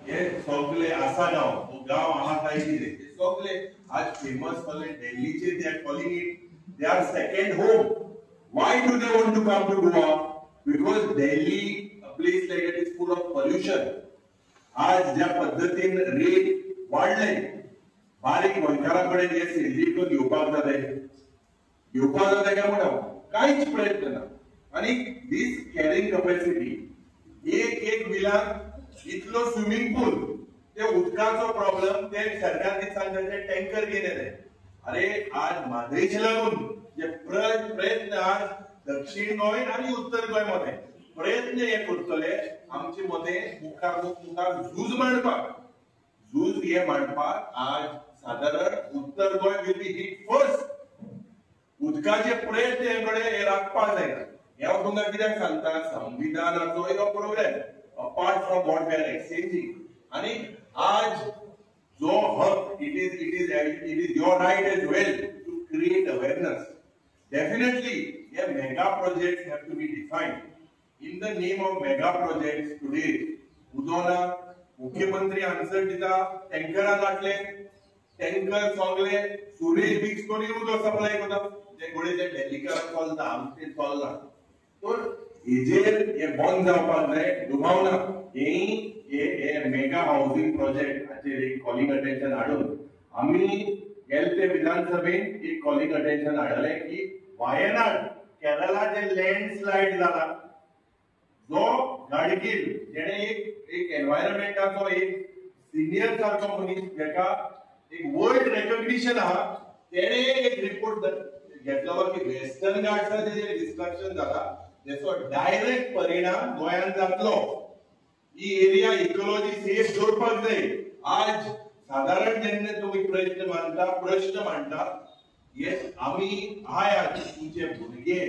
हे सगळे आसागाव गाव आहा काय कितें सगळे आज फेमस सगळे दिल्लीचे they are calling it they are second home. Why do they want to come to Goa? Because Delhi, a place like that, is full of pollution. आज ज्या पद्धतीन रेट वाढले बारीक गोंयकारांकडे हे सिंधीतून येवपाक जाता काय म्हणा कांयच प्रयत्न ना. आणि दिस कॅरिंग कॅपॅसिटी एक विलान इतलो स्विमिंग पूल ते उदकाचो प्रॉब्लेम ते सरकार कितें सांगता ते टँकर घेवन येले. अरे आज माद्रेचे लागून जे प्रयत्न आज दक्षिण गोंय आणि उत्तर गोंय मध्ये प्रयत्न हे करतले आमचे मध्ये मुखार झूज मांडपाक आज साधारण उत्तर Goa will be hit first. उदकाचे प्रयत्न हे राखपाक जाय. हे हांव तुमकां कित्याक सांगता संविधानाचो एक programme apart from what we are exchanging. आणि आज जो हक it is your right as well to create awareness. Definitely, yeah, mega projects have to be defined. In the name of mega projects today, उदोना मुख्यमंत्री answer दिता टँकरां घातले tanker सगळे सुरेश बिक्स कोणी उदक सप्लाय करता जे गोळे जे डेलिकारांक चलता आमचे चलना. तर हेजेर हे बंद जावपाक जाय दुबावना. हे मेगा हाऊसिंग प्रोजेक्ट हाचेर एक कॉलिंग अटेन्शन हाडून आमी गेले ते विधानसभेत एक कॉलिंग अटेन्शन हाडले की वायनाड केरला जे लँडस्लाइड जाला जो गाडगील जेणे एक एनवायरमेंटाचो एक सिनियर सारको मनीस जेका एक वर्ल्ड रेकॉग्निशन आहा तेणे एक रिपोर्ट घेतलो की वेस्टर्न घाट्साचे जे डिस्ट्रक्शन जाला तेचो डायरेक्ट परिणाम गोंयांत जातलो. ही एरिया इकोलॉजी सेफ दवरपाक जाय. आज साधारण जेन्ना तुम्ही प्रश्न मांडटा येस आम्ही आयात तुमचे भुरगे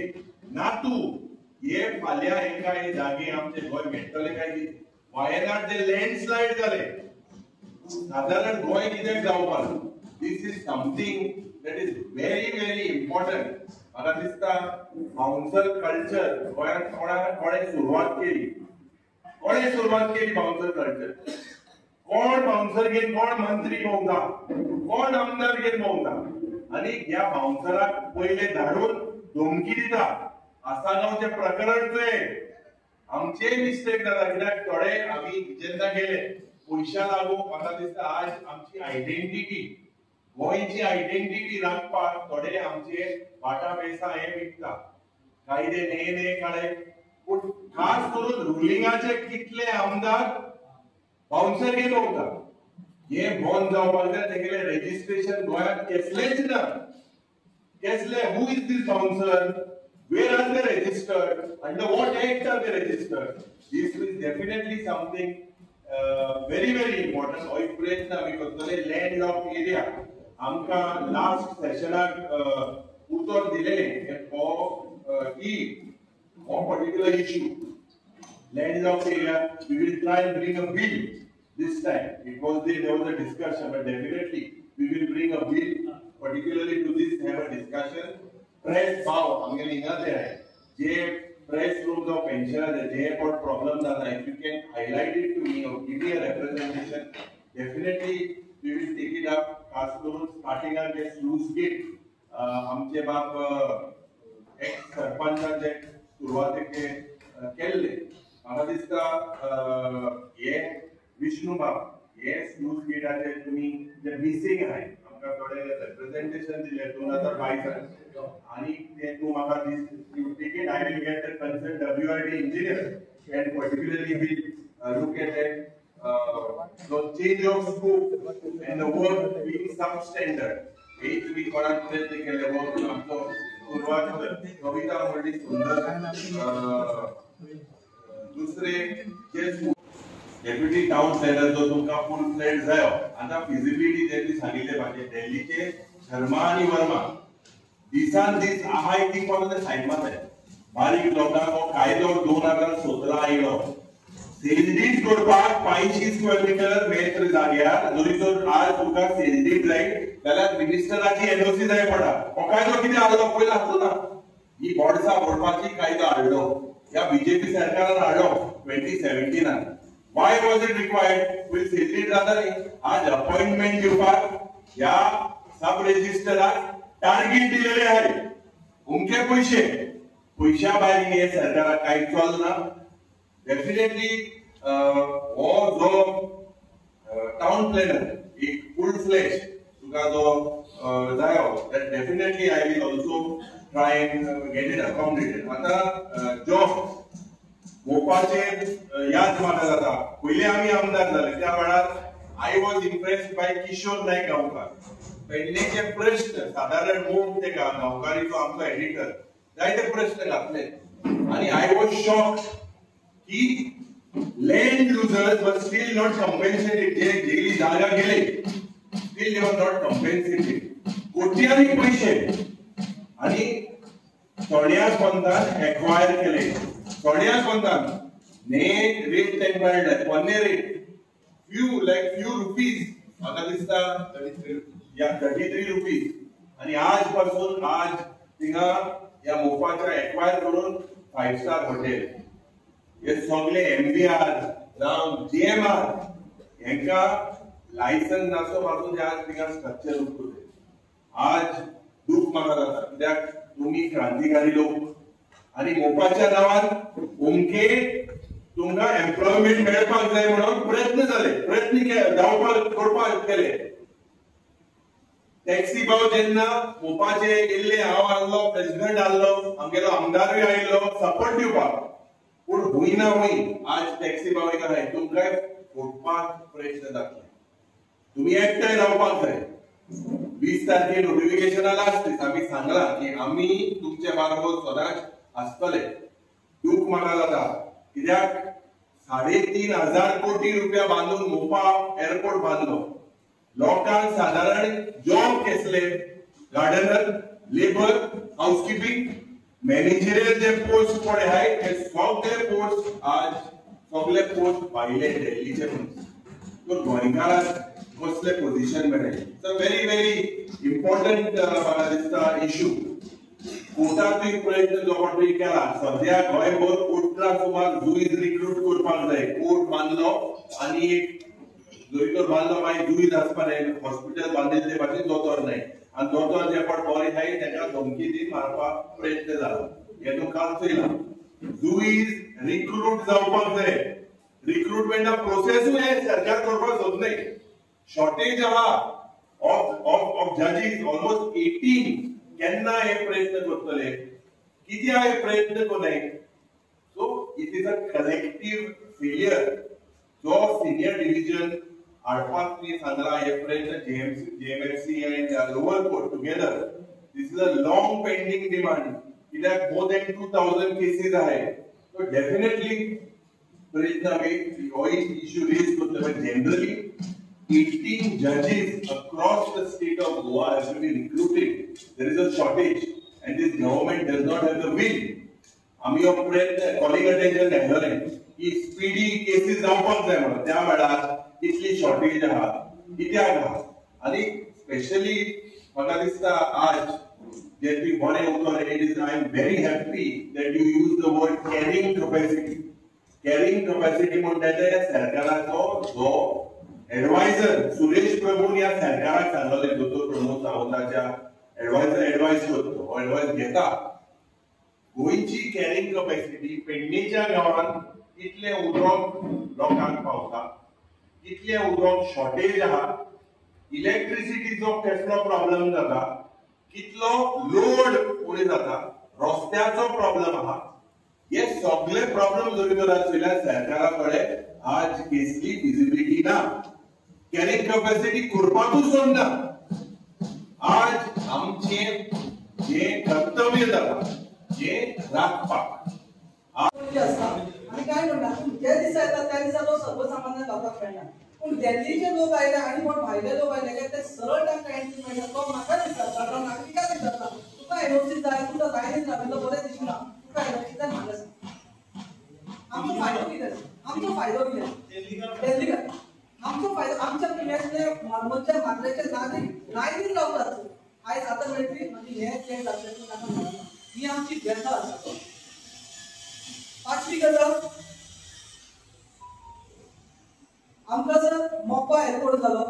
नातू हे फाल्यां एका जागे आमचे गोंय मेळटले काय कितें. वायनाड जे लँडस्लाइड जाले साधारण गोंय कित्याक जावपाक. This is something that is very very important. म्हाका दिसता बाउन्सर कल्चर गोंयांत कोणे सुरवात केली बाउन्सर कल्चर. कोण बाउन्सर घेवन कोण मंत्री भोंवता कोण आमदार घेवन भोंवता आणि ह्या बाउन्सराक पहिले धाडून धमकी दिता. आसागावचे प्रकरणचे आमचे मिस्टेक जाता कित्याक थोडे आमी जेन्ना गेले पयशा लागू म्हाका दिसता आज आमची आयडेंटिटी गोंयची आयडेंटिटी राखपाक थोडे आमचे बाटा बेसा हे विकता कायदे ने काडे. पूण खास करून रुलिंगाचे कितले आमदार बाउन्सर घेवन भोंवता. हे बंद जावपाक जाय. तेगेले रेजिस्ट्रेशन गोंयांत कसलेच ना. कसले who is this bouncer where are they registered under what act are they registered. This is definitely something very very important. हो एक प्रयत्न आमी करतले. लँड ऑफ एरिया आमकां लास्ट सेशनाक उतर दिलेलें हो particular issue land of area. We will try and bring a bill this time. There was a discussion, but definitely we will bring a bill particularly to this, have a discussion. Press bow, आमगे लिंगा दे है. जे press rooms of pensioners, जे what problem that if you can highlight it to me or give me a representation, definitely we will take it up. खास करून starting at the sluice gate. आमचे बाप एक सरपंचाचे सुरुवातीके केले. म्हाका दिसता हे विष्णू बाब हे स्लूज गेटाचे तुम्ही जे मिसिंग आहे आमकां थोडे रिप्रेझेंटेशन दिले 2022 आणि ते तू म्हाका you take it I will get the concern WRD engineer and particularly will look at it the change of scope and the work being substandard. हे तुम्ही कोणाक प्रयत्न केले वर्क आमचो सुरुवात कविता म्हणली सुंदर. दुसरे जे डेप्युटी टाउन प्लॅनर जो तुमका फुल फ्लेड जायो आता फिजिबिलिटी त्यांनी सांगितले पाहिजे. दिल्लीचे शर्मा आणि वर्मा दिसान दीस आहाय ती कोणाचे सायड मारले बारीक लोकांक कायदो 2017 आयलो. सेल्डीट करपाक 500 स्क्वेअर मीटर मेत्र जाग्यार जरी जर आज तुका सेल्डीट जाय जाल्यार मिनिस्टराची एनओसी जाय पडा. हो कायदो कितें हाडलो पयलो आसलो ना. ही बोर्डसा भरपाची कायदो हाडलो या बीजेपी सरकारान हाडलो 2017. Why was it required? Will सिल्लीट जाता न्ही आज अपॉइंटमेंट दिवपाक ह्या सब रजिस्टराक टार्गेट दिलेले आहे उमके पैशा भायर हे सरकाराक कांय चलना डेफिनेटली हो जो टाउन प्लॅनर एक फुल फ्लेश तुका जो जायो that definitely I will also try and get it accommodated. आता जॉब मोपाचे याद म्हाका जाता पयलीं आमी आमदार जाले त्या वेळार I was impressed by Kishore नायक गांवकार पेडणेचे प्रश्न साधारण मूळ ते गांवकारीचो आमचो एडिटर जायते प्रश्न घातले आणि I was shocked की land losers were still not compensated जे गेली जागा गेले still they were not compensated कोट्यांनी पैसे आणि थोड्या पंथान एक्वायर केले थोड्या पंथान नेट रेट तांकां मेळ्ळे पोन्ने रेट few rupees म्हाका दिसता 33 रुपीज आणि आजपासून आज थिंगा या मोपाच्या एक्वायर करून 5 स्टार हॉटेल हे सगळे MBR जावं GMR हेंका लायसन्स नासो पासून आज थिंगा स्ट्रक्चर उरतले आज दुःख म्हाका जाता कित्याक तुम्ही क्रांतिकारी लोक आणि मोपाच्या नावात उमके तुमकां एम्प्लॉयमेंट मेळपाक जाय म्हणून प्रयत्न जावपाक करपाक केले टॅक्सी भाव जेन्ना मोपाचे इल्ले हांव आसलो प्रेसिडेंट आसलो आमगेलो आमदारूय आयिल्लो सपोर्ट दिवपाक पूण हुयना हुंय आज टॅक्सी भाव काय तुमकां फोडपाक प्रयत्न जातले तुम्ही एकठांय रावपाक जाय 20 तारखेर नोटिफिकेशना लास्ट दीस आमी सांगला की आमी तुमचे बाराबर सदांच आसतले दूख म्हाका जाता कित्याक 3,500 कोटी रुपया बांदून मोपा एअरपोर्ट बांदलो लोकांक साधारण जॉब केसले गार्डनर लेबर हाउसकीपिंग मॅनेजरियल जे पोस्ट पडे आहाय ते सगळे पोस्ट आज सगळे पोस्ट भायले दिल्लीचे तर गोंयकारांक कसले पोझिशन मेळ्ळे इट्स अ व्हेरी इम्पॉर्टंट म्हाका दिसता इश्यू कोर्टाचो प्रयत्न जो पडटो केला सध्या गोंयभर 18 सुमार जुईज रिक्रूट करपाक जाय कोर्ट बांदलो आणि एक जरी तर बांदलो मागीर जुईज आसपा जाय हॉस्पिटल बांदिल्ले भाशेन दोतोर नाय आणि दोतोर जे पड बरे आहाय ताका धमकी दी मारपाक प्रयत्न जालो हे तो काल चयला जुईज रिक्रूट जावपाक जाय रिक्रुटमेंटा प्रोसेसूय हे सरकार करपाक सोदनाय शॉर्टेज आहा ऑफ जजीस ऑलमोस्ट 18 केन्ना हे प्रयत्न करतले कित्याक हे प्रयत्न कोनाय so it is a collective failure जो सिनियर डिव्हिजन हाडपाक मी सांगला हे प्रयत्न JMFC and lower court together this is a long pending demand कित्याक मोर दॅन 2000 केसीस आहाय सो डेफिनेटली प्रयत्न आमी हो इश्यू रेज करतले generally 18 judges across the state of Goa have to be recruited. There is a shortage, and this government does not have the will. आम्ही हो प्रयत्न calling attention केलोले की speedy cases जावपाक जाय म्हणून त्या वेळार इतली शॉर्टेज आहा कित्याक आहा आणि स्पेशली म्हाका दिसता आज जे तुम्ही बरे उतर it is I am very happy that you use the word carrying capacity म्हणटा ते सरकाराचो जो एडवायझर सुरेश प्रभून या सरकाराक सांगले दोतोर प्रमोद सावंताच्या एडवायस करतो हो एडवायस घेता गोयची कॅरिंग कॅपॅसिटी पेडणेच्या गांवांत कितले उदरक लोकांक पावता कितले उदरक शॉर्टेज आहा इलेक्ट्रिसिटीचो कसलो प्रॉब्लेम जाता कितलो लोड उणे जाता रस्त्याचो प्रॉब्लेम आहा हे सगळे प्रॉब्लेम जरी तर आसल्यार सरकारा कडेन आज केसली विजिबिलिटी ना कॅरिंग कॅपॅसिटी करपाकूच सोडना आज आमचे जे कर्तव्य जाता जे राखपाक आणि काय म्हणतात जे दिसा येतात त्या दिसा तो सर्वसामान्य लोकांक कळना पूण दिल्लीचे लोक आयले आणि कोण भायले लोक आयले ते सरळ तांकां एंट्री मेळटा तो म्हाका दिसता साधारण नागरिकाक दिसता तुका एनओसी जाय तुका जाय दिसता बरें दिसना तुका एनओसी जाय म्हाका आमचो फायदो कितें दिल्ली आमचो फायदो आमच्या पिण्यातले मालमत्ता मात्रेचे नागरीक रावतात आयज आतां मेळटली म्हणजे हे चेंज जातले ताका मेळना ही आमची गरज आसा पाचवी गजाल आमकां जर मोपा एअरपोर्ट जालो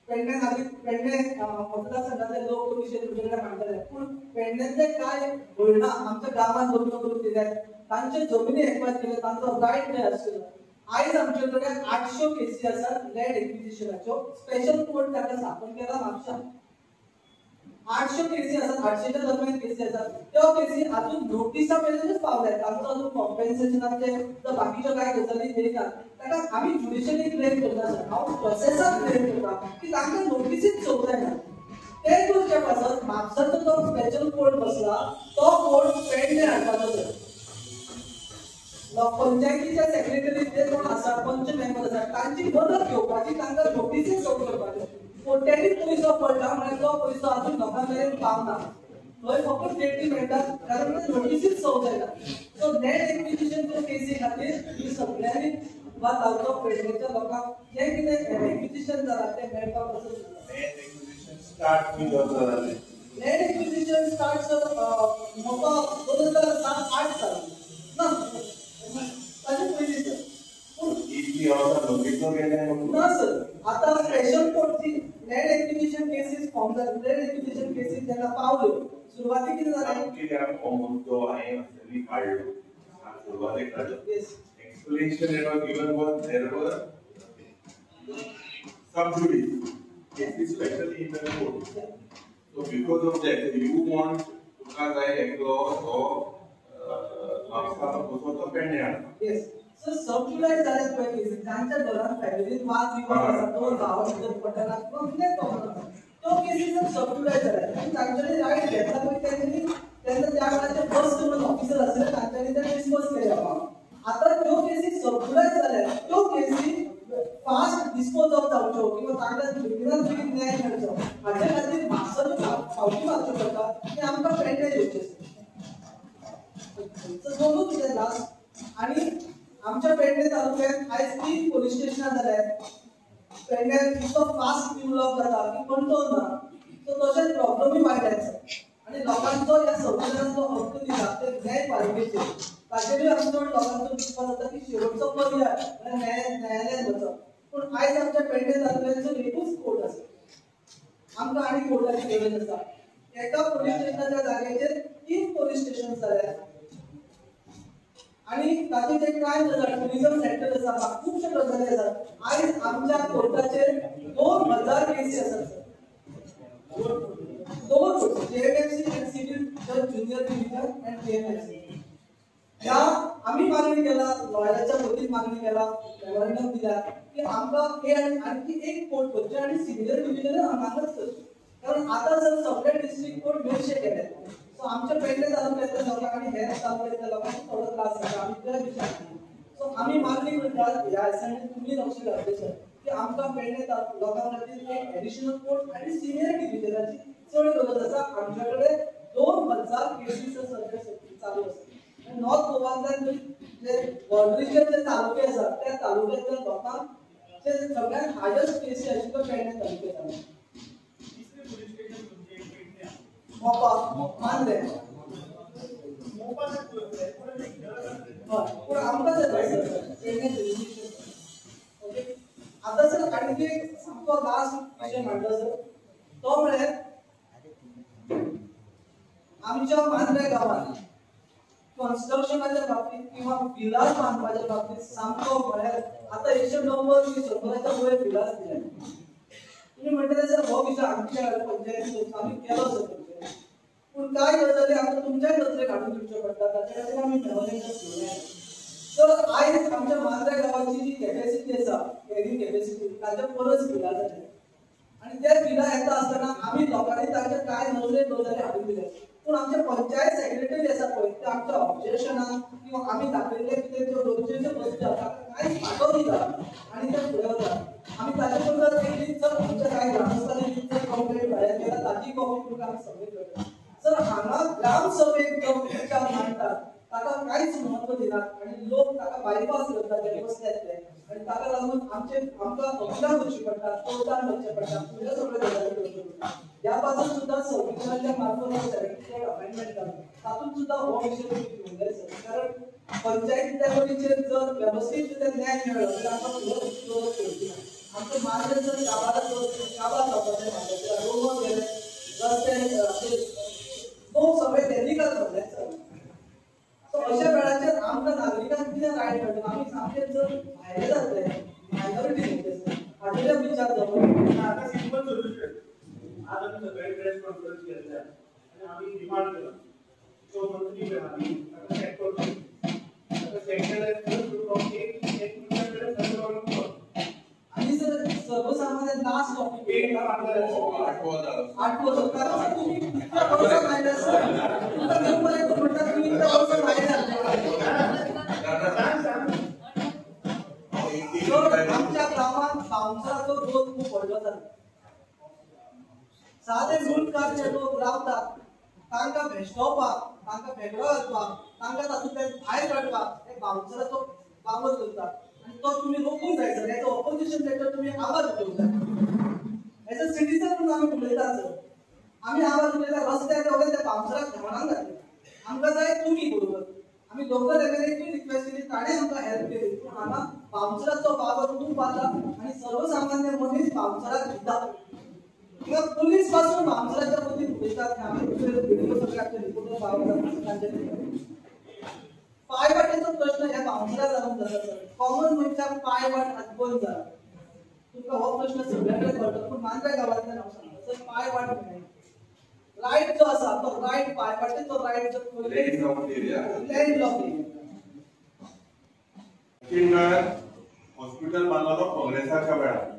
पेडणे मतदारसंघातले लोक विशय तुमच्याकडे मांडले पूण पेडण्यातले काय भयणां आमच्या गांवांत लग्न करून दिले तांचे जमिनी एक्वायर केले तांचो रायट नाही आसलो आयज आमचे कडेन 800 केसी आसात लँड एक्विजिशनाच्यो स्पेशल कोर्ट ताका स्थापन केला म्हापशां 800 केसी आसात 800च्या दरम्यान केसी आसात त्यो केसी अजून नोटिसा मेरेनच पावल्यात तांचो अजून कॉम्पेन्सेशनाचे तर बाकीच्यो काय गजाली देयनात ताका आमी ज्युडिशियली क्लेम करता सर हांव प्रोसेसाक क्लेम करता की तांकां नोटिसीच चोवंक जायना ते करचे पासत म्हापसाचो जो स्पेशल कोर्ट बसला तो कोर्ट पेडणे हाडपाचो सर पंचायतीच्या सेक्रेटरी जे कोण आसा पंच मेंबर आसा तांची मदत घेवपाची तांकां नोटिसीच चोव करपाच्यो कोट्यानी पयसो पडला म्हणजे तो पयसो अजून लोकां मेरेन पावना थंय फक्त डेटी मेळटात कारण ते नोटिसीच चोव जायना सो लँड एक्विजिशनच्या केसी खातीर ही सगळ्यांनी वाद लावचो पेडणेच्या लोकांक जे कितें एक्विजिशन जालां तें मेळपाक पासून स्टार्ट किती वर्सां जाली लँड एक्विजिशन स्टार्ट म्हाका 2007-8 साली ना ताचे पयलीं सर इतली वर्सां नोटीसो गेले ना सर आता स्पेशल कोर्टची लँड एक्विजिशन केसीस फॉर्म जाले लँड एक्विजिशन केसीस जेन्ना पावल्यो सुरवातीक कितें जालें कित्याक हो मुद्दो हांवें असली काडलो सुरवातेक काडलो yes explanation that was given was there were subjudice cases especially in the court. So because of that you want तुका जाय एकलो तो म्हापसा बसोवचो पेडणे हाडपाक. येस सर सबजुडायज जाल्यात पळय केसी तांच्या घरांत फॅमिलीन वाद विवाद आसा दोन भावां भितर पडटना किंवा कितें प्रॉब्लेम आसा तो केसी जर सबजुडायज जाल्यात आनी तांच्यानी रायट घेतला पळय तेंच्यांनी तेन्ना त्या वेळाचेर फर्स्ट लेवल ऑफिसर आसले तांच्यांनी ते डिस्पोज केले आता त्यो केसी सबजुडायज जाल्यात त्यो केसी फास्ट डिस्पोज ऑफ जावच्यो किंवा तांकां क्रिमिनल फ्री न्याय मेळचो हाचे खातीर म्हापसाचो फावटी मारचो पडटा की आमकां पेडणे येवचें दोनूच कितें लास्ट आनी आमच्या पेडणे तालुक्यात आयज 3 पोलीस स्टेशनां जाल्यात पेडण्यात इतको फास्ट डेव्हलप जाता की कंट्रोल ना सो तशेंच प्रॉब्लमूय वाडल्यात आनी लोकांचो ह्या संविधानाचो हक्क दिला ते न्याय पालिकेचेर ताचेरूय आमचो लोकांचो विश्वास आसा की शेवटचो पर्याय न्यायालयात वचप पूण आयज आमच्या पेडणे तालुक्याचो एकूच कोर्ट आसा आमकां आनी कोर्टाची गरज आसा एका पोलीस स्टेशनाच्या जागेचेर 3 पोलीस स्टेशन जाल्यात आणि ताचे जे क्रायम जाता टुरिझम सेक्टर आसा खूपशे गजाली आसात आयज आमच्या कोर्टाचेर 2000 केसी आसात सर दोन जेएमएफसी आणि सिव्हिल जज ज्युनियर डिव्हिजन आणि जेएमएफसी या आम्ही मागणी केला लॉयराच्या वतीन मागणी केला मेमोरंडम दिला की आमकां हे आणखी एक कोर्ट करचे आणि सिव्हिल डिव्हिजन हांगाच करचे कारण आता जर सगळे डिस्ट्रिक्ट कोर्ट मेळशे केले सो आमच्या पेडणे तालुक्यातल्या लोकांक आणि हेर तालुक्यातल्या लोकांक थोडो त्रास जाता आमी त्या विशयान सो आमी मागणी करतात ह्या दिसांनी तुम्ही लक्ष घालचे सर की आमकां पेडणे लोकां खातीर एक एडिशनल कोर्ट आणि सिनियर डिव्हिजनाची चड गरज आसा आमच्या कडेन 2000 केसीस सध्या चालू आसा नॉर्थ गोवांतल्यान जे बॉर्डरीचे जे तालुके आसात त्या तालुक्यातल्या लोकांक जे सगळ्यात हायस्ट केसी आशिल्लो पेडणे तालुक्यांत आसा मोपा मानले पूण आमकां जाता आता सर आणखी सामको लास्ट विशय मांडलो सर तो म्हळ्यार आमच्या मांद्रे गांवांत कन्स्ट्रक्शनाच्या बाबतीत किंवा विलास बांदपाच्या बाबतीत सामको म्हळ्यार आता 190 100च्या वयर विलास दिले तुम्ही म्हणटले सर हो विशय आमच्या पंचायतीत आम्ही केलो सर पूण काय गजाली आमकां तुमच्या नजरेक हाडून दिवच्यो पडटा ताचे खातीर आमी मेमोरंडम घेवया तर आयज आमच्या मांद्रे गांवाची जी कॅपॅसिटी आसा कॅरिंग कॅपॅसिटी ताच्या परस विला जाल्या आणि त्या विला येता आसतना आमी लोकांनी तांच्या काय नजरेक गजाली हाडून दिल्या पूण आमचे पंचायत सेक्रेटरी आसा पळय ते आमच्या ऑब्जेक्शनाक किंवा आमी दाखयल्ले कितें त्यो रोजच्यो वस्तू आसा कांयच फाटो दिता आनी ते फुडें वता आमी ताचे बद्दल एक जर आमच्या कांय ग्रामस्थांनी जर कंप्लेंट भायर केला ताची कॉपी तुमकां आमी सबमीट करता सर हांगा ग्राम सभेक जो विचार मांडटात ताका कांयच महत्व दिनात आनी लोक ताका बायपास करतात ते बसल्यातले आनी ताका लागून आमकां अपघात करची पडटा कोर्टान वचचें पडटा फुडें सगळे गजाली करच्यो पडटा ह्या पासून सुद्दां संविधानाच्या मार्फत सेक्रेटरी अपॉइंटमेंट जाता तातूंत सुद्दां हो विशय घेवंक जाय सर कारण पंचायतीच्या वतीचे जर व्यवस्थित न्याय मिळाला तर आपण आमचं मार्गदर्शन गावाला जातात रोड गेले रस्ते तो सगळे त्यांनी का करले अशा वेळाचेर आमकां नागरिकांक कितें रायट मेळटा आमी सामके जर भायले जातले मायनॉरिटी हाचेर विचार जावप आता सिंपल सोल्युशन आज आमी सगळे प्रेस कॉन्फरन्स घेतल्या आनी आमी डिमांड केला तो मंत्री मेळ्ळा आता सेक्टर एक आणि जर सर्वसामान्य नाश टॉपिक 8 वर्ष कारण तुम्ही इतका वर्ष मायनस तुमचा नंबर आहे तो म्हणतात तुम्ही इतका वर्ष मायनस आमच्या गावात बाउन्सराचो रोज खूप वाढलो जाता साधे मुलकारचे लोक रावतात तांकां भेटोवपाक तांकां वेगळो घालपाक तांकां तातूंतल्यान भायर काडपाक एक बाउन्सराचो वापर करतात आणि तो तुम्ही रोखूंक जाय सर याचो ऑपोजिशन लेटर तुम्ही आवाज उठोवंक जाय एज अ सिटीजन म्हणून आमी उलयतात सर आमी आवाज उठयता रस्त्यार वगैरे त्या बाउन्सराक घेवणाक घातले आमकां जाय तुमी बरोबर आमी लोकल एमएलएकी रिक्वेस्ट केली ताणें आमकां हेल्प केली पूण हांगा बाउन्सराचो वावर खूब वाडला आनी सर्वसामान्य मनीस बाउन्सराक भिता मग पुलिस पासून बाउन्सराच्या वतीन उलयतात आमी व्हिडिओ सगळ्याचे रिपोर्टर बाउन्सर पायवाटेचो प्रश्न ह्या बाउन्सराक लागून जाता सर कॉमन मनशाक पायवाट बंद जाला तुमकां हो प्रश्न सगळ्याकडे कळटा पूण मांद्रे गांवांतल्यान हांव सांगता सर पायवाट मेळना रायट जो आसा तो रायट पायवाटेचो रायट जो लँड लॉक हॉस्पिटल बांदलो काँग्रेसाच्या वेळार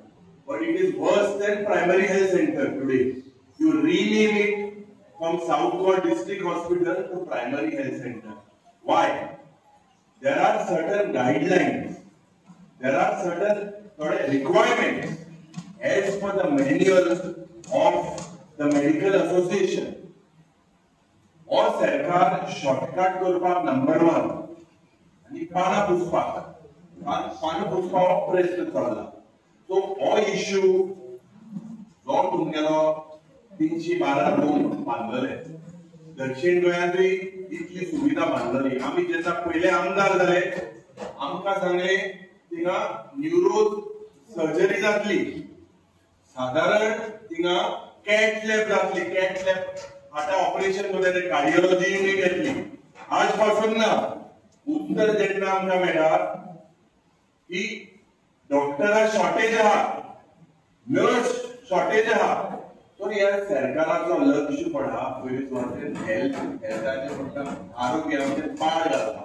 but it is worse than primary health center today. You rename it from South Goa District Hospital to primary health center. Why? There are certain guidelines, there are certain requirements as per the manual of the medical association. Or सरकार shortcut करपाक number 1 आणि पाना पुसपाक प्रयत्न चल्ला. So all issue जो तुमगेलो 312 बांदलेले दक्षिण गोंयांतूय इतली सुविधा बांदलेली आमी जेन्ना पयले आमदार जाले आमकां सांगले थिंगा न्यूरो सर्जरी जातली साधारण थिंगा कॅट लॅब जातली कॅट लॅब आतां ऑपरेशन करता कार्डियोलॉजी युनिट येतली आज पासून ना उत्तर जेन्ना आमकां मेळटा की डॉक्टरा शॉर्टेज आहा नर्स शॉर्टेज आहा तर ह्या सरकाराचो लक्ष पडा पयलीं सुवातेर हेल्थाचेर म्हणटा आरोग्याचेर पाड घालता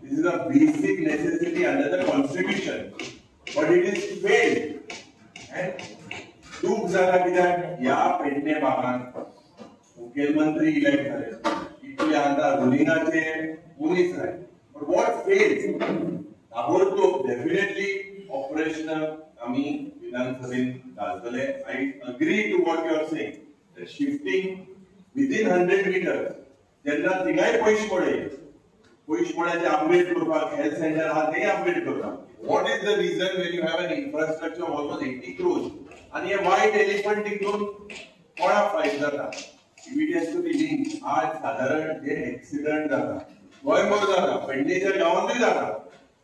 this is a basic necessity under the constitution but it is failed and दूख जाता कित्याक ह्या पेडणे भागांत मुखेलमंत्री इलेक्ट जाले इतले आतां रुलिंगाचे मनीस जाय बट वॉट फेल्स ताबडतोब डेफिनेटली operational आमी विधानसभेन घालतले I agree to what you are saying that shifting within 100 meters जेन्ना थिंगाय पयशे पडचे अपग्रेड करपाक हेल्थ सेंटर आहा ते अपग्रेड करपाक what is the reason when you have an infrastructure of almost 80 crores आणि हे white elephant तितून कोणा फायदा जाता evidence to be linked आज साधारण जे एक्सिडेंट जाता गोंयभर जाता पेडणेच्या गांवांतूय जाता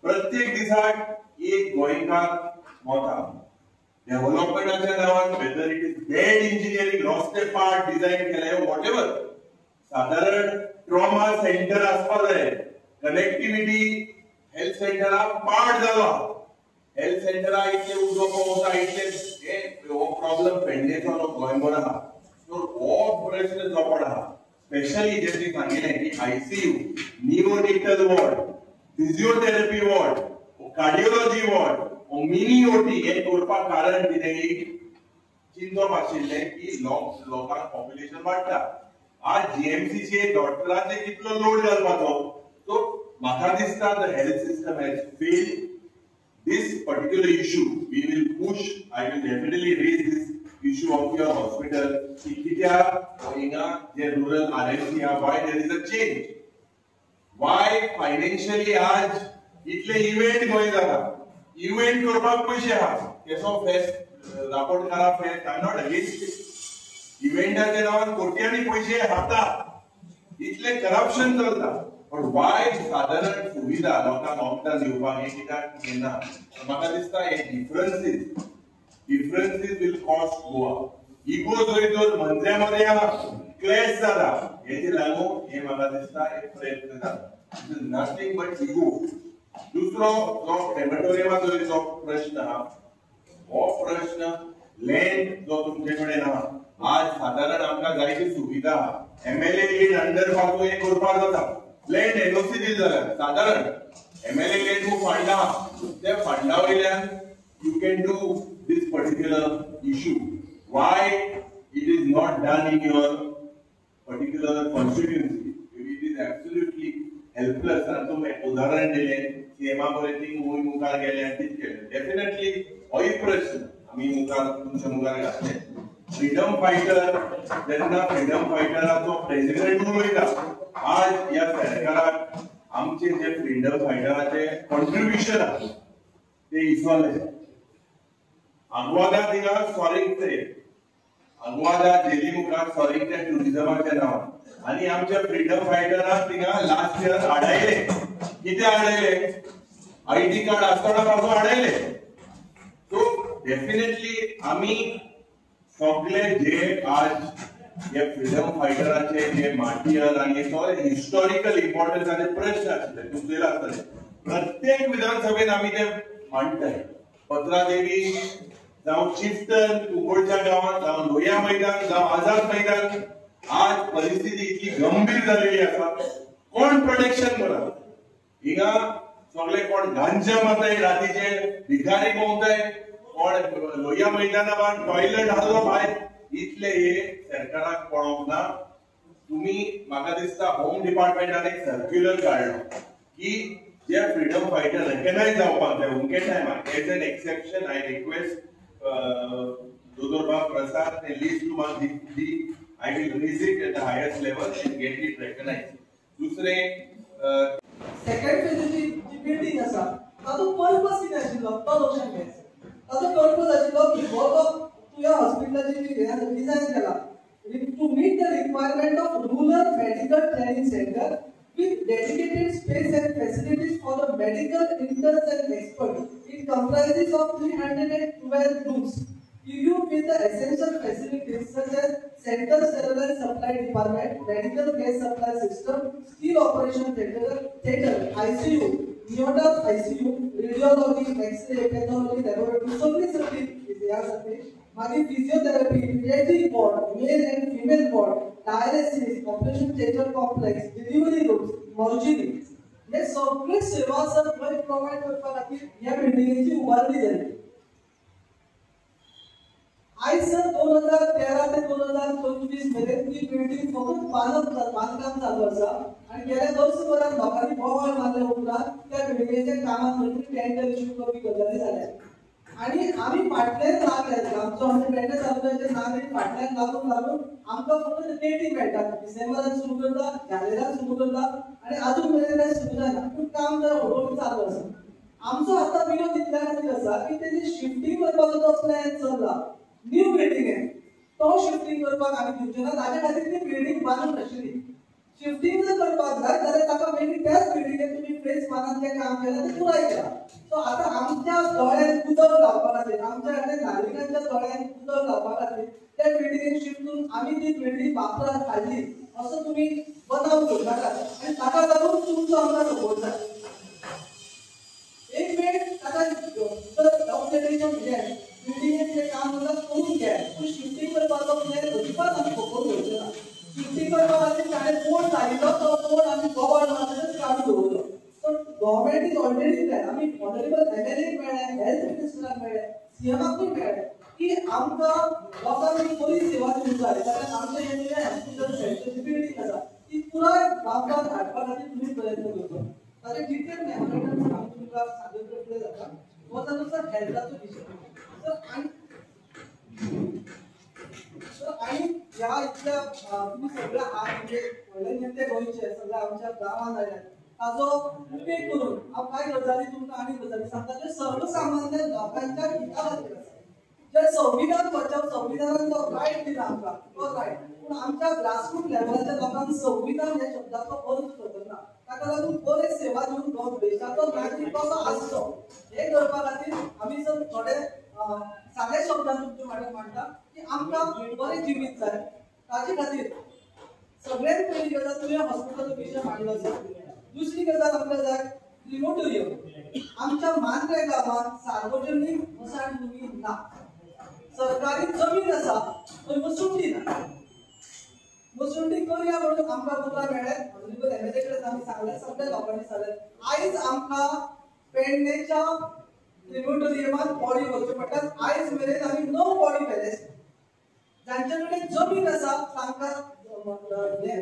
प्रत्येक दिसाक एक गोंयकार मोता डेव्हलपमेंटाच्या नावान whether it is bad engineering रस्ते पार्ट डिझायन केले वॉटेवर साधारण ट्रॉमा सेंटर आसपाक जाय कनेक्टिविटी हेल्थ सेंटराक पार्ट जाला हेल्थ सेंटरा इतले उदक वता इतले हो प्रॉब्लेम पेडणेचो गोंयभर आहा सो हो प्रश्न जो पडा स्पेशली जें सांगिल्लें की ICU neonatal ward physiotherapy ward cardiology ward mini OT हे करपाक कारण कितें चिंतप आशिल्लें की लोकांक पॉप्युलेशन वाडटा आज जीएमसीचे डॉक्टरांचे कितलो लोड घालपाचो सो म्हाका दिसता the health system has failed this particular issue we will push I will definitely raise this issue of your hospital kitya hoinga je rural RMC why there is a change why financially आज इतले event Goa जाता event करपाक पैसे आहा केसो fest रापोर्ट करा fest I not against इवेंटाच्या नावान कोट्यांनी पैसे खाता इतले करप्शन चलता पण वायट साधारण सुविधा लोकांक वखदां दिवपाक हे कित्याक घेना म्हाका दिसता हे डिफरन्सीस विल कॉस्ट गोवा इगो जर मंत्र्या मध्ये क्लॅश जाला हेचे लागून हे म्हाका दिसता एक प्रयत्न जाला नथिंग बट इगो दुसरो जो क्रेमेटोरियमाचो जो प्रश्न आहा हो प्रश्न लँड जो तुमचे कडेन आहा आज साधारण आमकां जायती सुविधा MLA लीड अंडरपास हे करपाक जाता लँड एनओसी दिली जाल्यार साधारण MLA लँड फंड आहा त्या फंडा वयल्यान you can do this particular issue why it is not done in your particular constituency it is absolutely helpless आणि तुम्ही उदाहरण दिले सीएमा बरें मूवी मुखार गेले आणि कितें केलें डेफिनेटली हो एक प्रश्न आमी मुखार तुमच्या मुखार घातले फ्रीडम फायटर जेन्ना फ्रीडम फायटराचो प्रेसिडेंट उलयता आज ह्या सरकाराक आमचे जे फ्रीडम फायटराचे कॉन्ट्रिब्युशन आहा ते इसवले आग्वादा थिंगा सॉरींग आग्वादा जेली मुखार सॉरींग ते टुरिझमाच्या नांवान आणि आमच्या फ्रीडम फायटराक थिंगा लास्ट इयर आडायले किती आडायले आयडी कार्ड आसतना पासून आडायले सो डेफिनेटली आमी सगळे जे आज हे फ्रीडम फायटराचे जे मार्टियर आणि तो हिस्टॉरिकल इम्पॉर्टन्स आणि प्रश्न आसले तुमचे आसतले प्रत्येक विधानसभेत आम्ही ते मांडटाय पत्रादेवी जावं चिफ्टन कुंकोळच्या गावात जावं लोहिया मैदान जावं आझाद मैदान आज परिस्थिती इतकी गंभीर झालेली आसा कोण प्रोटेक्शन करा हिंगा सगळे कोण गांजा मारताय रातीचे भिकारी भोंवताय कोण लोहिया मैदानावर टॉयलेट हाडलो भायर इतले हे सरकाराक पळोवंक ना तुम्ही म्हाका दिसता होम डिपार्टमेंटान एक सर्क्युलर काडलो की जे फ्रीडम फायटर रेकग्नाइज जावपाक जाय उमके टायमार as an exception I request दोदोरबाब प्रसाद ते लिस्ट टू म्हाका दी I will raise it at the highest level and get it recognized. दुसरे सेकंड फेजीची जी बिल्डिंग आसा ताचो पर्पस कितें आशिल्लो तो लक्षात घ्यायचो ताचो पर्पस आशिल्लो की हो जो तुया हॉस्पिटलाची जी डिझाइन केला to meet the requirement of rural medical training centre with dedicated space and facilities for the medical interns and experts. It comprises of 312 rooms. Equipped with the essential facilities such as Central Sterile Supply Department, Medical Gas Supply System, Steel Operation Theater, ICU, Neonatal ICU, Radiology, X-ray, Pathology, Laboratory, सगळी यासाठी मागीर physiotherapy, pediatric ward, male and female ward, dialysis, operation theater complex, delivery rooms, mortuary. हे सगळे सेवा सगळे provide करपा खातीर ह्या बिल्डिंगेची उबारणी जाली. आज सर 2013 ते 2025 मेरेन ही बिल्डिंग फक्त बांधकाम चालू आसा आणि गेल्या वर्षभरात लोकांनी बोवाळ मारले उपरांत त्या बिल्डिंगेच्या कामांसाठी टेंडर इश्यू करपी गजाली जाल्या आणि आम्ही फाटल्यान लागले आमचो पेटे चालूचे नागरीक फाटल्यान लागून आमकां फक्त डेटी मेळटा डिसेंबरान सुरू करता जानेवारीत सुरू करता आणि अजून मेरेन सुरू जायना पूण काम तर हळूहळू चालू आसा. आमचो आतां विरोध इतल्या खातीर आसा की तेजी शिफ्टिंग करपाचो जो प्लॅन चल्ला न्यू बिल्डिंग आहे तो शिफ्टिंग करपाक आमी दिवचे ना ताजे खातीर ती बिल्डिंग बांदून आशिल्ली शिफ्टिंग जर करपाक जाय जाल्यार ताका मेनी त्याच बिल्डिंगेक तुमी फेस मारान जें काम केलां तें पुराय केलां. सो आतां आमच्या दोळ्यांत उदक लावपा खातीर आमच्या नागरिकांच्या दोळ्यांत उदक लावपा खातीर त्या बिल्डिंगेक शिफ्ट करून आमी ती बिल्डिंग वापराक हाडली असो तुमी बनाव करनाका आनी ताका लागून तुमचो आमकां सपोर्ट जाय. एक वेळ ताका ऑब्जर्वेशन घ्या बिल्डिंगेचे काम मला करून घ्या पण शिफ्टिंग करपाचो प्लॅन अजिबात आमी फोकस घेवचो ना. शिफ्टिंग करपा खातीर ताणें बोर्ड घालिल्लो तो बोर्ड आमी गोवाळ मारलें काडून दवरलो. So government is already plan आमी ऑनरेबल MLA मेळ्ळे हेल्थ मिनिस्टराक मेळ्ळे सीएमाकूय मेळ्ळे की आमकां लोकांनी बरी सेवा दिवंक जाय जाल्यार आमचें हें जें हॉस्पिटल सेंटरची बिल्डिंग आसा ती पुराय वापराक हाडपा खातीर तुमी प्रयत्न करचो. ताचे डिटेल मेमोरेंडम आमी तुमकां सांगून दितले जाता हो जालो सर हेल्थाचो विशय. आणि या इतल्या तुम्ही सगळ्या म्हणजे व्हडले नेते गोंयचे सगळे आमच्या गांवांत आयल्यात ताजो उपेग करून हांव कांय गजाली तुमकां आनी गजाली सांगता जे सर्वसामान्य लोकांच्या हिता खातीर आसा जे तर संविधान बचाव संविधानात जो राईट दिला आमकां तो राईट पूण आमच्या ग्रासरूट लेवलाच्या लोकांक संविधान ह्या शब्दाचो अर्थ करतना ताका लागून बरे सेवा दिवन हो देशाचो नागरीक कसो आसचो हे करपा खातीर आमी जर थोडे सादे शब्दांत तुमचे वाटेन मांडटा की आमकां बरें जिवीत जाय ताचे खातीर सगळ्यात पयली गजाल तुवें हॉस्पिटलाचो विशय मांडलो आसा दुसरी गजाल आमकां जाय क्रिमोटोरियम आमच्या मांद्रे गांवांत सार्वजनीक मशानभूमी ना सरकारी जमीन आसा थंय मसुंडी ना मसुंडी करया म्हणून आमकां उतरां मेळ्ळे ऑनरेबल एमएलए कडेन आमी सांगलें सगळ्या लोकांनी सांगलें आयज आमकां पेडणेच्या क्रिमोटोरियमांत बॉडी व्हरच्यो पडटात आयज मेरेन आमी 9 बॉडी व्हेले जांचे कडेन जमीन आसा तांकां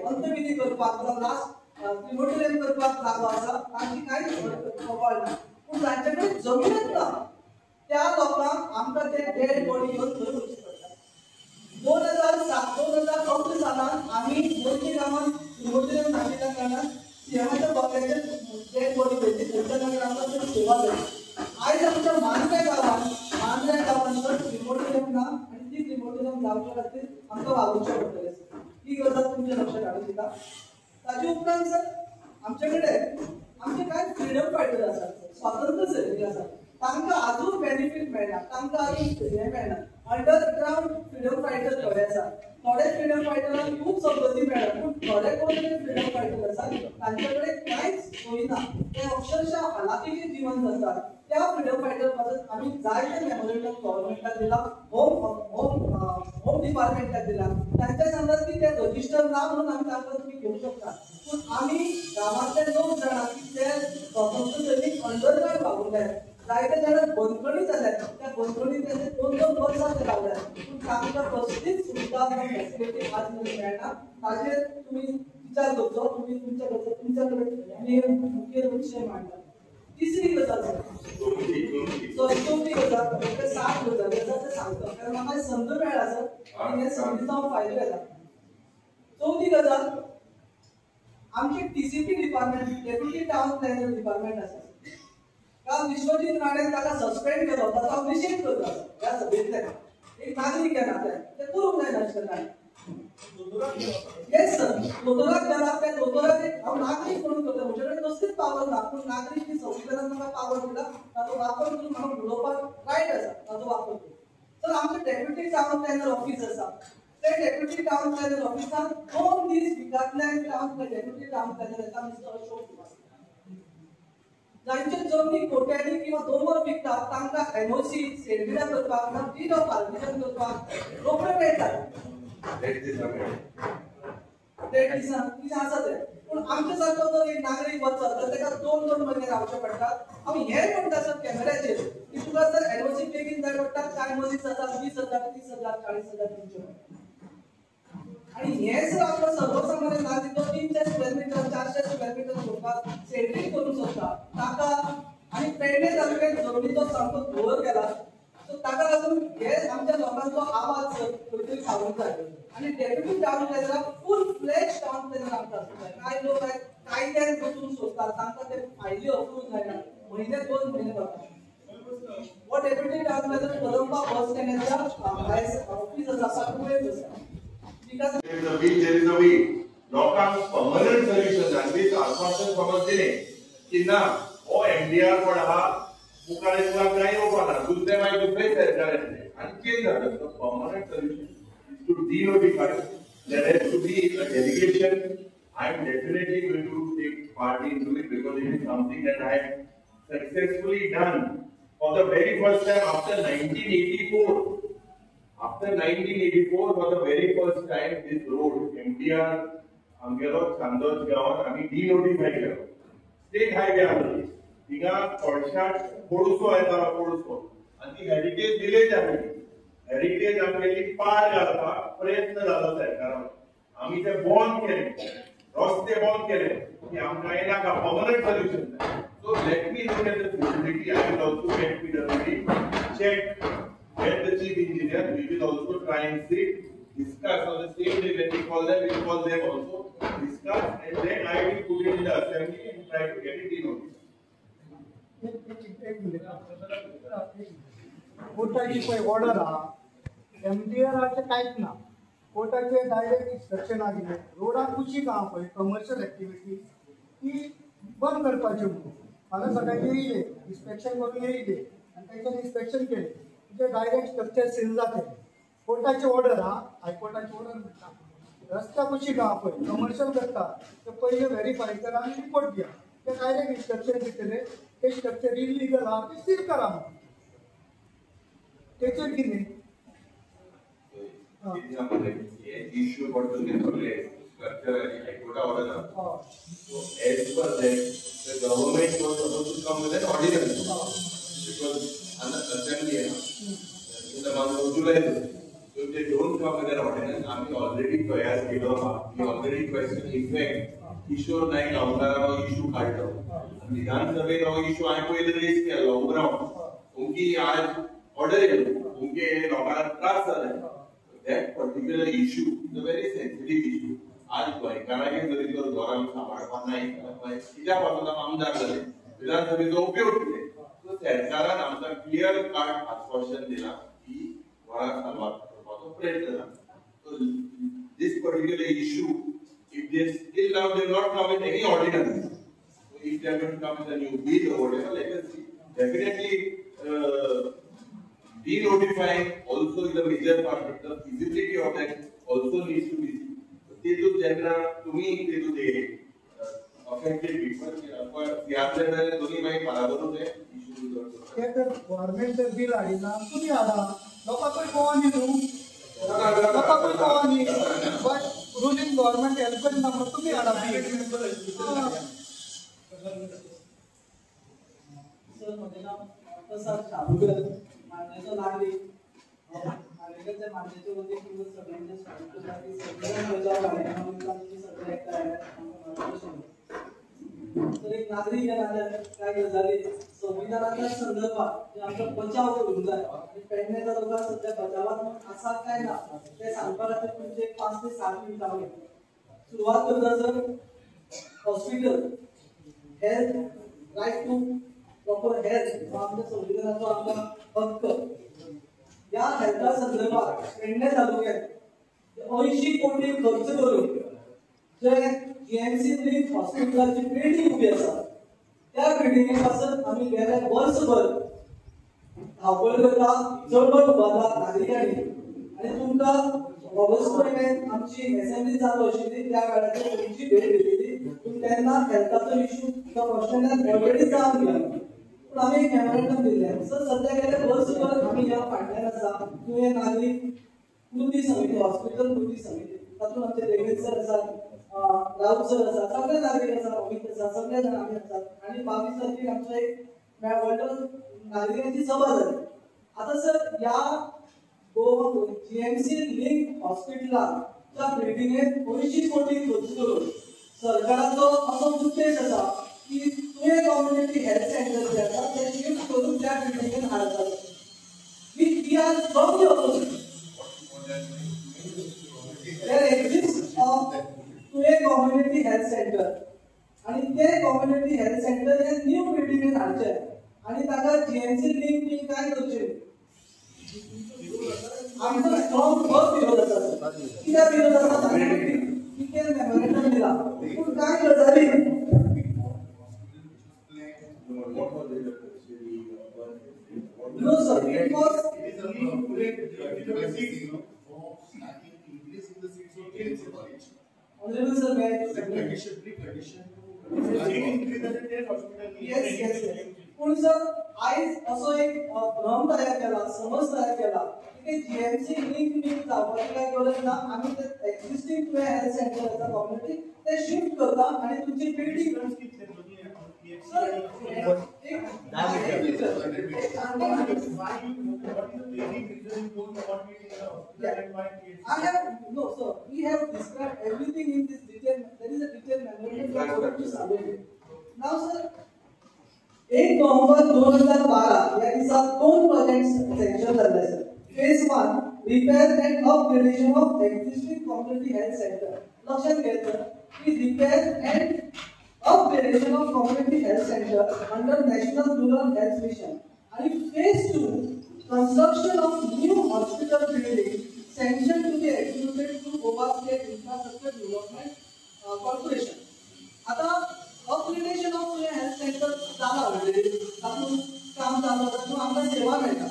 अंतविधी करपाक लास्ट क्रिमोटोरियम करपाक जागो आसा तांची कांयच खबर ना पूण जांचे कडेन जमीनच ना त्या लोकांक आमकां ते डेड बॉडी घेवन थंय वचची पडटा 2007 सालांत आमी गोंयच्या गांवांत क्रिमोटोरियम घातिल्ल्या कारणान सीएमाच्या बॉक्याचेर डेड बॉडी व्हेली थंयच्या नंतर आमकां थंय सेवा जाली आयज आमच्या मांद्रे गांवांत तर क्रिमोटोरियम ना आनी ती क्रिमोटोरियम जावचे खातीर आमकां वावुरचें पडटलें ही गजाल तुमचें लक्षात हाडूंक दिता ताचे उपरांत सर आमचे कडेन आमचे कांय फ्रिडम फायटर आसात स्वातंत्र्य सैनिक आसात तांकां आजून बेनिफीट मेळना तांकां आजून हें मेळना अंडरग्रावंड फ्रिडम फायटर थोडे आसात थोडे फ्रिडम फायटरांक खूब सवलती मेळटा पूण थोडे कोण फ्रिडम फायटर आसात तांचे कडेन कांयच सोय ना ते अक्षरशः हालाकीचें जिवन जगतात त्या फ्रिडम फायटर मदत आमी जायते मेमोरेंडम गव्हर्नमेंटाक दिला होम डिपार्टमेंटाक दिला तांचे सांगतात की ते रजिस्टर ना म्हणून आमी तांकां तुमी घेवंक शकता पूण आमी गांवांतले लोक जाणा की ते स्वातंत्र्य सैनीक अंडरग्रावंड वावुरले जायते जाणां बंदखणी जाल्यात त्या बंदखणींत तेजे 2-2 वर्सां ते रावल्यात पूण तांकां कसलीच सुविधा फॅसिलिटी आज मेळना ताचेर तुमी विचार करचो तुमी तुमच्या कडेन मुखेल विशय मांडटा तिसरी गजाल चवथी गजाल 7 गजाली आसा ते सांगता कारण म्हाका संद मेळ्ळा सर आनी हे संदीचो हांव फायदो घेता चवथी गजाल आमचे TCP department deputy town planner department आसा काल विश्वजीत राणे ताका सस्पेंड केलो ताचो हांव निशेध करता ह्या सभेंतल्यान एक नागरीक ह्या नात्यान ते करूंक जायना अशें ताणें येस सर दोतोराक गेला त्या दोतोराक हांव नागरीक म्हणून करता म्हजे कडेन कसलीच पावर ना पूण नागरीक जी संविधानान म्हाका पावर दिला ताचो वापर करून म्हाका उलोवपाक रायट आसा ताचो वापर करून सर आमचे डेप्युटी टाउन प्लॅनर ऑफिस आसा ते डेप्युटी टाउन प्लॅनर ऑफिसान 2 दीस भितरल्यान डेप्युटी टाउन प्लॅनर येता मिस्टर अशोक कुमार जांचे जमनी कोट्यांनी किंवा दोमर विकतात तांकां एनओसी सेंडिडा करपाक ना डीड ऑफ पार्मिशन करपाक रोखडे मेळटात डेट दिसान कितें आसा तें पूण आमचे सारको जर एक नागरीक वचत तर ताका 2-2 म्हयने रावचे पडटात हांव हें म्हणटा सर कॅमेऱ्याचेर की तुका जर एनओसी बेगीन जाय पडटा कांय मदींच जाता 20,000 30,000 40,000 तुमचे आणि हे जर आपलं सर्वसामान्य नागरिक 300 स्क्वेअर मीटर 400 स्क्वेअर मीटर सोडपाक सेंट्रिंग करूंक सोदता ताका आनी पेडणे तालुक्यात जमनीचो सामको घोर गेला सो ताका लागून हे आमच्या लोकांचो आवाज खंय तरी पावूंक जाय आनी डेप्युटी टाउन प्लॅनराक फूल फ्लेज टाउन प्लॅनर आमकां आसता कांय लोक कायद्यान वचून सोदतात तांकां ते फायली अप्रूव जायना म्हयने 2 म्हयने जातात वो डेप्युटी टाउन प्लॅनर कदंबा बस स्टँडाच्या भायर ऑफिस आसा पळय आसा There is a will. लोकांक permanent solution आणि आश्वासन समज दिले की ना हो एमडीआर पण हा मुखारे तुला काही होणार दुसरे मागीर दुसरे सरकार येतले आणि चेंज जाता permanent solution is to denotify. There has to be a delegation. I am definitely going to take part into it because it is something that I have successfully done for the very first time after 1984. After 1984, for the very first time, this road, MDR, Angelo, Chandos, Gaon, I mean, denotified here. State highway आहे. तिका पडशाट पोडुसो येता पोडुसो आणि ती heritage village आहे. Heritage आमगेली पार घालपाक प्रयत्न जालो सरकारान. आमी ते बंद केले. रस्ते बंद केले. की आमकां हे नाका permanent solution. So let me look at the feasibility. I will also get PWD check. Get the chief engineer, we will also try and sit, discuss on the same day when we call them also, discuss, and then I will put it in the assembly and try to get it in notice. कोर्टाची पळय order आहा MDRचे कांयच ना. कोर्टाचे direct instruction दिले रोडाक कुशीक आहा पळय commercial activity ती बंद करपाची म्हणून. हांगा सकाळी येयले इन्स्पेक्शन करून येयले आनी तेंच्यानी इन्स्पेक्शन केले म्हणजे डायरेक्ट स्ट्रक्चर सील जातले. कोर्टाची ऑर्डर आहा हायकोर्टाची ऑर्डर म्हणटा रस्ता कुशीक आहा पळय कमर्शियल करता ते पयले व्हेरीफाय करा आनी रिपोर्ट दिया. ते डायरेक्ट इन्स्ट्रक्शन दितले ते स्ट्रक्चर इलिगल आहा ते सील करा म्हणून. तेचेर कितें issue about the structure and High order. So as per that, the government was supposed to come with an ordinance because under assembly in the month of July. So if they don't come with an ordinance, we already question effect issue नाही लावणारा issue काढतो. विधानसभेत issue आहे पहिले race केला लावून उनकी आज ऑर्डर आहे उनके लोकांना त्रास झाला. That particular issue is a very sensitive issue. आज गोंयकारांनी जरी तो जोरान सांबाळपा नाही कित्या पासून आमदार जाले विधानसभेचो उपयोग कितें. सो सरकारान आमकां क्लियर कट आश्वासन दिलां की गोंयाक सांबाळ करपाचो प्रयत्न जाता. So this particular issue, if they still now they not come with any ordinance, so if they are going to come with a new bill or whatever, let us see. Definitely denotifying also is a major part, but the feasibility of that also needs to be seen. They do general to me, they do the affected people. But the other दोन्ही माहिती बराबर होते issue ते तर government bill हाडिना तुमी हाडा लोकांक कोवानी न्हू लोकांक कोवानी बट रुलिंग गव्हर्नमेंट हेल्प करना म्हणून तुमी हाडा सर म्हजें नांव प्रसाद शाबुकर मांड्याचो नागरीक. नागरिकाच्या मांड्याचे वतीन तुमकां सगळ्यांचे स्वागत करता की सगळ्यांक बचाव कार्यक्रमांची सगळे एकठांय आयल्यात. तर एक नागरीक ह्या नात्यान कांय गजाली संविधानाच्या संदर्भात जे आमचो बचाव करूंक जाय आनी पेडणेच्या लोकांक सध्या बचावांत आसा काय ना ते सांगपा खातीर तुमचे 5 ते 7 मिनटां वयर सुरवात करता. Sir hospital health right to proper health हो आमच्या संविधानाचो आमकां हक्क. या हेल्था संदर्भात पेडणे तालुक्यात 80 कोटी खर्च करून जे जीएमसी लिंक हॉस्पिटलाची बिल्डिंग उभी आसा त्या बिल्डिंगे पासून आम्ही गेल्या वर्षभर धावपळ करता चळवळ उबारला नागरिकांनी आणि तुमकां ऑगस्ट म्हयन्यात आमची असेंब्ली चालू आशिल्ली त्या काळाचेर तुमची भेट घेतलेली पूण तेन्ना हेल्थाचो इश्यू त्या प्रश्नांत ऑलरेडी जावन गेला पूण आमी एक मेमोरेंडम दिल्लें. सर सध्या गेल्या वर्षभर आमी ह्या फाटल्यान आसा तुवें नागरीक कृती समिती हॉस्पिटल कृती समिती तातूंत आमचे देवेंद्र सर आसात राऊत सर आसा सगळे नागरीक आसा अमित आसा सगळे जाण आमी आसात आणि 22 तारखेक आमचो एक व्हडलो नागरिकांची सभा जाली. आता सर या जीएमसी लिंक हॉस्पिटलाच्या बिल्डिंगेत 80 कोटी खर्च करून सरकाराचो असो उद्देश आसा की तुवें कम्युनिटी हेल्थ सेंटर जे आसा ते शिफ्ट करून त्या बिल्डिंगेत हाडतात. We are from the opposite. There exist तुवें कम्युनिटी हेल्थ सेंटर आणि ते कम्युनिटी हेल्थ सेंटर हे न्यू बिल्डिंगेत हाडचे आणि ताका जीएमसी लिंक बी काय करचे. आमचो स्ट्रॉंग विरोध आसा सर. कित्याक विरोध आसा कितें मेमोरेंडम दिला पूण काय गजाली no sir it was honorable sir may yes पण सर आज असो एक भ्रम तयार केला समज तयार केला की जीएमसी लिंक जावपाची काय गरज ना आम्ही ते एक्झिस्टिंग तुवें हेल्थ सेंटर आसा कम्युनिटी ते शिफ्ट करता आणि तुमची building No, sir. We have described everything in this detail. There is a detailed memorandum for to submit. Now, sir, 1 November 2012 या दिवसात 2 प्रोजेक्ट्स सँक्शन झाले sir. Phase 1 repair and upgradation of existing community health centre. लक्षात घ्यायचं की repair and upgradation of community health center under national rural health mission आणि phase 2 construction of new hospital building sanctioned to be executed through Goa State Infrastructure Development Corporation. आता upgradation of Pune health centre झाला already, तातून काम चालू होतं किंवा आमकां सेवा मेळटा.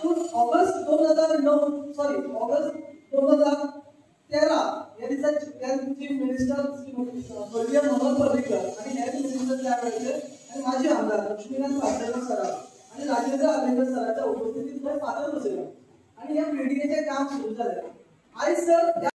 पूण ऑगस्ट 2013 या दिसा चीफ मिनिस्टर स्वर्गीय मनोहर पर्रीकर आणि हेल्थ मिनिस्टर त्या वेळेचे आणि माजी आमदार लक्ष्मीकांत पाटकर सर आणि राजेंद्र आलेकर सरांच्या उपस्थितीत फादर बसयलो आणि या बिल्डिंगेचे काम सुरू झाले. आयज सर